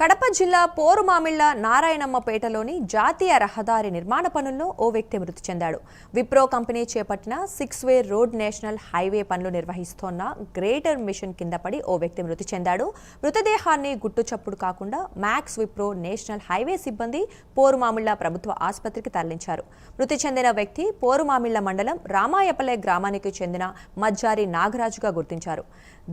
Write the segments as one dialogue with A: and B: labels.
A: కడప జిల్లా పోరుమామిళ్ల నారాయణమ్మపేటలోని జాతీయ రహదారి నిర్మాణ పనుల్లో ఓ వ్యక్తి మృతి చెందాడు. విప్రో కంపెనీ చేపట్టిన 6-వే రోడ్ నేషనల్ హైవే పనులు నిర్వహిస్తోన్న గ్రేటర్ మిషన్ కింద పడి ఓ వ్యక్తి మృతి చెందాడు. మృతదేహాన్ని గుట్టుచప్పుడు కాకుండా మ్యాక్స్ విప్రో నేషనల్ హైవే సిబ్బంది పోరుమామిళ్ల ప్రభుత్వ ఆసుపత్రికి తరలించారు. మృతి చెందిన వ్యక్తి పోరుమామిళ్ల మండలం రామాయపల్లె గ్రామానికి చెందిన మజ్జారి నాగరాజుగా గుర్తించారు.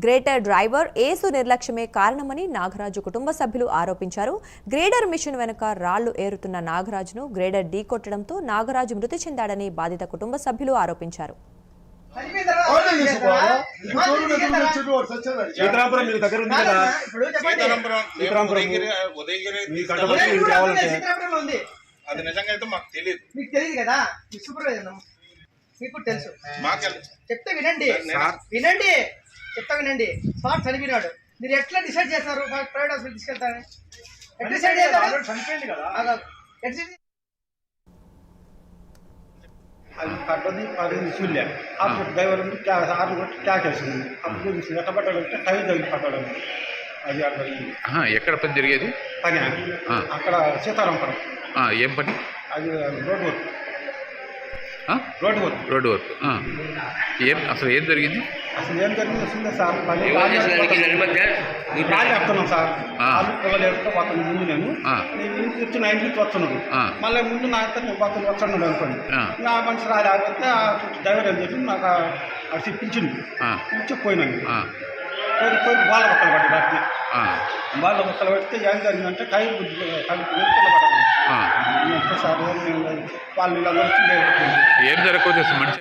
A: గ్రేటర్ డ్రైవర్ ఏసు నిర్లక్ష్యమే కారణమని నాగరాజు కుటుంబ సభ్యులు ఆరోపించారు. గ్రేడర్ మిషన్ వెనుక రాళ్లు ఏరుతున్న నాగరాజును గ్రేడర్ ఢీకొట్టడంతో నాగరాజు మృతి చెందాడని బాధిత కుటుంబ సభ్యులు ఆరోపించారు.
B: అది నిజంగా అయితే మాకు తెలియదు.
C: మీకు తెలియదు కదా, మీకు సూపర్వైజర్ మీకు తెలుసు. చెప్తే వినండి వినండి చెప్తా వినండి. స్పాట్ చనిపోయినాడు. మీరు ఎట్లా డిసైడ్ చేస్తారు ప్రైవేట్ హాస్పిటల్ తీసుకెళ్తారని? ఎట్లా డిసైడ్ చేస్తారు? చనిపోయింది కదా.
D: అది పడ్డది పడింది చూడలే. అప్పుడు డ్రైవర్ ఆరు కొట్టి ట్యాక్ వేసింది. అప్పుడు ఎట్ట పడ్డాడంటే టైర్ తగిలి పడ్డాడు. అది అక్కడ
E: ఎక్కడ పని జరిగేది?
D: పని అక్కడ సీతారాంపురం.
E: ఏం పని?
D: అది రోడ్ వర్క్.
E: Road work. అసలు ఏం జరిగింది?
D: అసలు ఏం జరిగింది వస్తుందా సార్? గాలి ఆపుతున్నాం సార్. వాళ్ళు పొగలేకపోతే పోతాను ముందు నేను ఇంటికి వచ్చి 9కి వస్తున్నాడు. మళ్ళీ ముందు నా నేను పోతాను వస్తున్నాడు అనుకోండి. నా మనిషి రాలేకపోతే ఆ డ్రైవర్ ఏం చెప్పి నాకు అది పిలిచింది. పిలిచి పోయినాను. పోయి బాల బొక్కలు పట్టి వాటిని బాల బొక్కలు పెడితే ఏం జరిగిందంటే టైర్ పడ్డాను. సార్ వాళ్ళు ఇలా
E: ఏం జరగకపోతే మనిషి